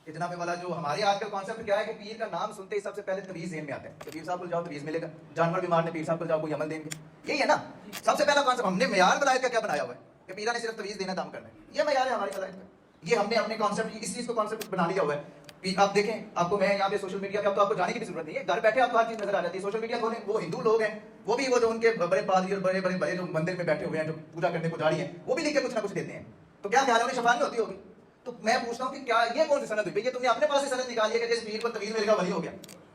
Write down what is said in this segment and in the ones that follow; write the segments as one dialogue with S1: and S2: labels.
S1: کہ جناب والا جو ہمارے آج کل کانسیپٹ کیا ہے کہ پیر کا نام سنتے ہی سب سے پہلے تویز ذہن میں آتا ہے کہ پیر صاحب کو جاؤ تویز ملے گا, جانور بیمار نے پیر صاحب کو جاؤ کوئی عمل دیں گے, یہی ہے نا سب سے پہلا کانسیپٹ. ہم نے معیار ولایت کا کیا بنایا ہوا ہے کہ پیرا نے صرف تویز دینا کام کرنا ہے, یہ معیار ہے ہماری ولایت کا. یہ ہم نے اپنے کانسیپٹ اس چیز کو کانسیپٹ بنا لیا ہوا ہے. آپ دیکھیں, آپ کو میں یہاں پہ سوشل میڈیا پہ اب تو آپ کو جانے کی بھی ضرورت نہیں ہے, گھر بیٹھے آپ کو ہر چیز نظر آ جاتی ہے. سوشل میڈیا کھولیں, وہ ہندو لوگ ہیں, وہ بھی وہ جو ان کے بڑے پادری اور بڑے بڑے بڑے جو مندر میں بیٹھے ہوئے ہیں جو پوجا کرنے پجاری ہیں, وہ بھی لکھ کے کچھ نہ کچھ دیتے ہیں. تو کیا خیال ہے انہیں شفا نہیں ہوتی ہوگی؟ تو میں پوچھتا ہوں کہ کیا یہ کون سی سند ہوئی؟ یہ تم نے اپنے پاس سے سند نکالی ہے کہ جس پیر کو تویز مل گیا ولی ہو گیا.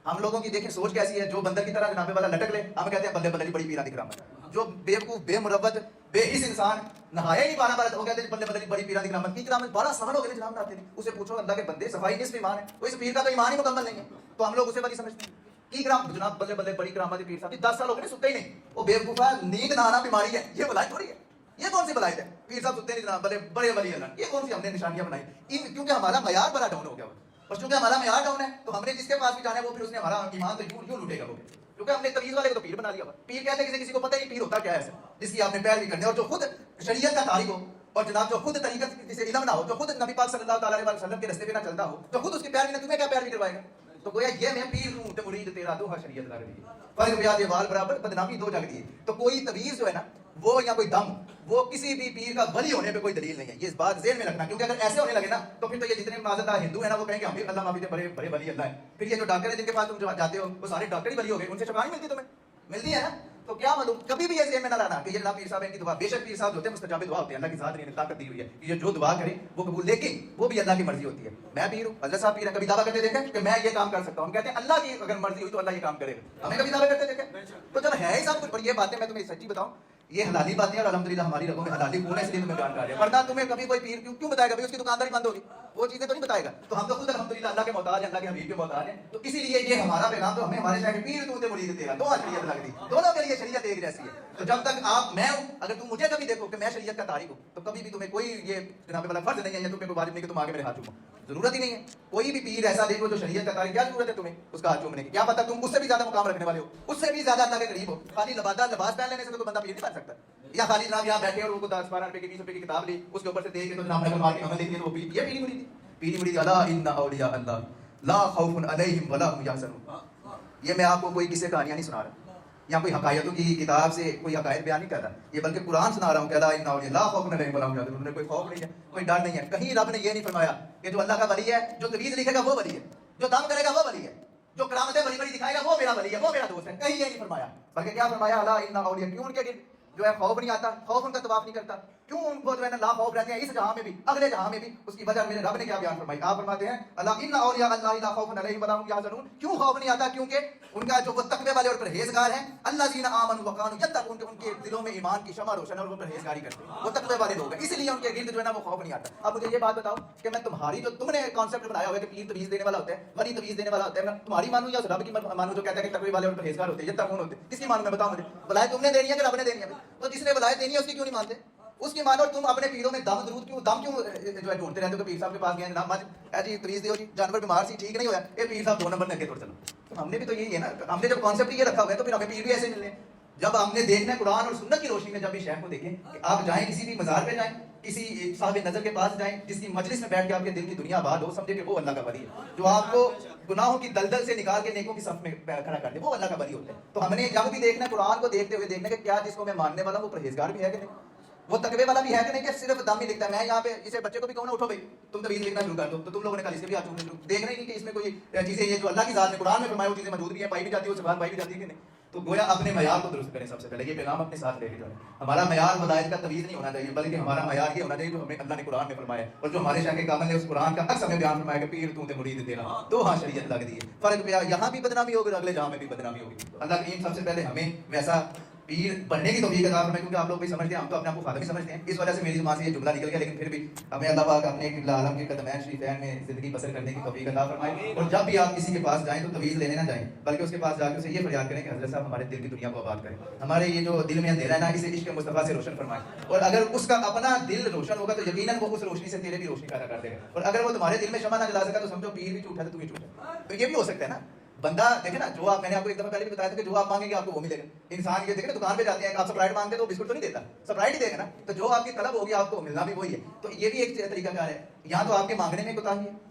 S1: ہم لوگوں کی دیکھیں سوچ کیسی ہے, جو بندر کی طرح جناب والا لٹک لے ہم کہتے ہیں بلے بلے بڑی پیرا دکھ رہا ہے. جو بیوقوف بے مروت بے حس انسان نہایا ہی نہیں 12 ہو کہتے ہیں بلے بلے بڑی پیرا دکھ رہا کی کرامت 12 سال ہو گئے جناب نہاتے نہیں. اسے پوچھو اللہ کے بندے صفائی نصف ایمان ہے, تو اس پیر کا تو ایمان ہی مکمل نہیں ہے, تو ہم لوگ اسے بڑی سمجھتے ہیں کی کرام جناب بلے بلے بڑی کرامت پیر صاحب 10 سال ہو گئے سوتے ہی نہیں. وہ بیوقوفا نیند نہ آنا بیماری ہے, یہ بلائی تھوڑی ہے. یہ کون سی بلائت ہے؟ پیر صاحب سنتے نہیں جناب بڑے بڑے ولی اللہ, یہ کون سی ہم نے نشانیاں بنائی کیونکہ ہمارا معیار بڑا ڈاؤن ہو گیا. اور چونکہ ہمارا معیار ڈاؤن ہے تو ہم نے جس کے پاس بھی جانا ہے وہ پھر اس نے ہمارا ایمان تو یوں لوٹے گا وہ, کیونکہ ہم نے تویز والے کو تو پیر بنا لیا. پیر کہتے ہیں کسی کو پتہ ہی پیر ہوتا کیا ہے, جس کی آپ نے پیروی کرنی ہے, اور جو خود شریعت کا تاریخ ہو, اور جناب جو خود طریقت جسے علم نہ ہو, جو خود نبی پاک صلی اللہ تعالی علیہ وسلم کے راستے پہ نہ چلتا ہو, جو خود اس کی پیروی نہ, تمہیں کیا پیروی کروائے گا؟ تو گویا یہ میں پیر ہوں تے مرید تیرا دوہا شریعت لگ رہی ہے, فرق بیاد وال برابر بدنامی دو جگ دی. تو کوئی تویز جو ہے نا وہ یا کوئی دم وہ کسی بھی پیر کا ولی ہونے پہ کوئی دلیل نہیں ہے. یہ اس بات ذہن میں رکھنا, کیونکہ اگر ایسے ہونے لگے نا تو پھر تو یہ جتنے معاذ اللہ ہندو ہیں نا وہ کہیں گے ہم بھی اللہ معافی دے بڑے بڑے ولی اللہ ہیں. پھر یہ جو ڈاکٹر ہیں جن کے پاس تم جاتے ہو وہ سارے ڈاکٹر ہی ولی ہو گئے, ان سے شفا نہیں ملتی تمہیں؟ ملتی ہے نا. تو کیا معلوم کبھی بھی یہ ذہن میں نہ لانا کہ یہ جناب پیر صاحب ان کی دعا, بے شک پیر صاحب ہوتے ہیں مستجاب دعا ہوتے ہیں, اللہ کی ذات نے طاقت دی ہوئی ہے کہ یہ جو دعا کرے وہ قبول, لیکن وہ بھی اللہ کی مرضی ہوتی ہے. میں پیر ہوں, حضرت صاحب پیر ہیں, کبھی دعویٰ کرتے دیکھیں کہ میں یہ کام کر سکتا ہوں؟ ہم کہتے ہیں اللہ کی اگر مرضی ہوئی تو اللہ یہ کام کرے گا. ہمیں کبھی دعویٰ کرتے دیکھیں؟ تو جب ہے ہی سب کچھ. پر یہ باتیں میں تمہیں سچی بتاؤں, یہ حلالی باتیں اور الحمدللہ ہماری رگوں میں حلالی خون ہے, اس لیے تمہیں بیان کر رہے ہیں. ورنہ تمہیں کبھی کوئی پیر کیوں بتائے گا بھائی اس کی دکانداری بند ہوگی, وہ چیزیں تو نہیں بتائے گا. تو ہم تو خود الحمدللہ اللہ کے محتاج ہیں, اللہ کے حبیب کے محتاج ہیں. تو اسی لیے یہ ہمارا پیغام تو ہمیں ہمارے شاہ پیر تو مرید تیرا دو شریعت لگ دی, دونوں کے لیے شریعت ایک جیسی ہے. تو جب تک آپ میں ہوں, اگر تم مجھے کبھی دیکھو کہ میں شریعت کا تاریخ ہوں تو کبھی بھی تمہیں کوئی یہ جناب والا فرض نہیں ہے یا تمہیں کوئی واجب نہیں کہ تم آگے میرے ہاتھ چومو, ضرورت ہی نہیں ہے. کوئی بھی پیر ایسا دیکھو جو شریعت کا تاریخ, کیا ضرورت ہے تمہیں اس کا ہاتھ چومنے کی؟ کیا پتہ تم اس سے بھی زیادہ مقام رکھنے والے ہو, اس سے بھی زیادہ اللہ کے قریب ہو. خالی لباس پہن لینے سے تو کوئی بندہ پیر نہیں بن سکتا, یا خالی جناب یہاں بیٹھے اور وہ 10-12 روپے کی 20 روپے کی کتاب لی, اس کے اوپر سے دیکھ کے تو جناب نقل مار کے عمل دیکھیے تو وہ پیر, یہ پیری مرید. پیری مرید الا ان اولیاء اللہ لا خوف علیہم ولا هم یحزنون. یہ میں آپ کو کوئی کسی کہانیاں نہیں سنا رہا یا کوئی حقائقوں کی کتاب سے کوئی حقائق بیان نہیں کر رہا, یہ بلکہ قرآن سنا رہا ہوں کہ الا ان اولیاء لا خوف علیہم ولا هم یحزنون. کوئی خوف نہیں ہے, کوئی ڈر نہیں ہے. کہیں رب نے یہ نہیں فرمایا کہ جو اللہ کا ولی ہے, جو تویز لکھے گا وہ ولی ہے, جو دم کرے گا وہ ولی ہے, جو کرامتیں بڑی بڑی دکھائے گا وہ میرا ولی ہے, وہ میرا دوست ہے. کہیں یہ نہیں فرمایا, بلکہ کیا فرمایا الا ان اولیاء. کیوں ان کے جو ہے خوف نہیں آتا, خوف ان کا طواف نہیں کرتا, کیوں ان کو جو ہے نا لا خوف رہتے ہیں اس جہاں میں بھی اگلے جہاں میں بھی؟ اس کی وجہ میرے رب نے کیا بیان فرمائی؟ آپ فرماتے ہیں الا ان اولیاء اللہ لا خوف علیہم ولا هم یحزنون. کیوں خوف نہیں آتا؟ کیونکہ ان کا جو وہ تقوی والے اور پرہیزگار ہیں, الذین آمنوا وکانوا یتقون, ان کے دلوں میں ایمان کی شمع روشن اور وہ پرہیزگاری کرتے ہیں, وہ تقوی والے لوگ ہیں, اس لیے ان کے گرد جو ہے نا وہ خوف نہیں آتا. اب مجھے یہ بات بتاؤ کہ میں تمہاری جو تم نے کانسیپٹ بنایا ہوا ہے کہ پیر تویز دینے والا ہوتا ہے, ولی تویز دینے والا ہوتا ہے, میں تمہاری مانوں یا اس رب کی مانوں جو کہتا ہے کہ تقوی والے اور پرہیزگار ہوتے ہیں, یتقون ہوتے ہیں؟ کس کی مانوں میں بتاؤ مجھے. ولایت تم نے دینی ہے کہ رب نے دینی ہے؟ تو جس نے ولایت دینی ہے اس کی کیوں نہیں مانتے؟ اس کی مانو. اور تم اپنے پیروں میں دم درود کیوں جو ہے ڈھونڈتے رہتے ہو کہ پیر صاحب کے پاس گئے جناب جی تویز دیو جی, جانور بیمار سی ٹھیک نہیں ہوا, اے پیر صاحب 2 نمبر لگے توڑ چلو. تو ہم نے بھی تو یہی ہے نا, ہم نے جب کانسیپٹ یہ رکھا ہوا ہے تو پھر ہمیں پیر بھی ایسے ملنے. جب ہم نے دیکھنا ہے قرآن اور سنت کی روشنی میں, جب بھی شیخ کو دیکھیں کہ آپ جائیں کسی بھی مزار پہ جائیں, کسی صاحب نظر کے پاس جائیں جس کی مجلس میں بیٹھ کے آپ کے دل کی دنیا آباد ہو, سمجھے کہ وہ اللہ کا ولی ہے, جو آپ کو گناہوں کی دلدل سے نکال کے نیکوں کی صف میں کھڑا کر دے, وہ اللہ کا ولی ہوتا ہے. تو ہم نے جب بھی دیکھنا ہے قرآن کو دیکھتے ہوئے دیکھنا کہ کیا جس کو میں ماننے والا ہوں وہ پرہیزگار بھی ہے کہ نہیں, وہ تقوی والا بھی ہے کہ نہیں, کہ صرف دم ہی لکھتا ہے. میں یہاں پہ اسے بچے کو بھی کہوں نا اٹھو بھائی تم تویز لکھنا شروع کر دو, تو تم لوگوں نے کل اس کے بھی ہاتھ شروع دیکھنا ہی نہیں کہ اس میں کوئی چیزیں یہ جو اللہ کی ذات نے قرآن میں فرمایا وہ چیزیں موجود بھی ہیں, پائی بھی جاتی ہے, وہ صفات پائی بھی جاتی ہے کہ نہیں. تو گویا اپنے معیار کو درست کریں. سب سے پہلے یہ پیغام اپنے ساتھ لے کے جائیں. ہمارا معیار ولایت کا تویز نہیں ہونا چاہیے, بلکہ ہمارا معیار یہ ہونا چاہیے جو ہمیں اللہ نے قرآن میں فرمایا ہے, اور جو ہمارے شاہ کامل نے اس قرآن کا عکس ہمیں بیان فرمایا کہ پیر تو تے مرید تیرا تو ہاں شریعت لگ دی ہے. فرق پہ یہاں بھی بدنامی ہوگی اور اگلے جہاں میں بھی بدنامی ہوگی. اللہ کریم سب سے پہلے ہمیں ویسا پیر بننے کی توفیق عطا فرمائے, کیونکہ آپ لوگ بھی سمجھتے ہیں, ہم تو اپنے آپ کو خادم بھی سمجھتے ہیں, اس وجہ سے میری زبان سے یہ جملہ نکل گیا, لیکن پھر بھی ہمیں اللہ پاک اپنے قبلہ عالم کے قدمین شریفین میں زندگی بسر کرنے کی توفیق عطا فرمائے. اور جب بھی آپ کسی کے پاس جائیں تو تویز لینے نہ جائیں, بلکہ اس کے پاس جا کے اسے یہ فریاد کریں کہ حضرت صاحب ہمارے دل کی دنیا کو آباد کریں, ہمارے یہ جو دل میں اندھیرا ہے نا اسے عشق مصطفیٰ سے روشن فرمائیں. اور اگر اس کا اپنا دل روشن ہوگا تو یقیناً وہ اس روشنی سے تیرے بھی روشنی پیدا کر دے گا. اور اگر وہ تمہارے دل میں شمع نہ جلا سکا تو سمجھو پیر بھی جھوٹا ہے تو تم بھی جھوٹا ہے. تو یہ بھی ہو سکتا ہے نا, بندہ دیکھے نا, جو آپ میں نے آپ کو ایک دفعہ پہلے بھی بتایا تھا کہ جو آپ مانگیں گے آپ کو وہ ملے گا. انسان یہ دیکھے نا, دکان پہ جاتے ہیں آپ سپرائٹ مانگتے تو بسکٹ تو نہیں دیتا, سپرائٹ ہی دے گا نا. تو جو آپ کی طلب ہوگی آپ کو ملنا بھی وہی ہے. تو یہ بھی ایک طریقہ کار ہے. یہاں تو آپ کے مانگنے میں کوتاہی ہے,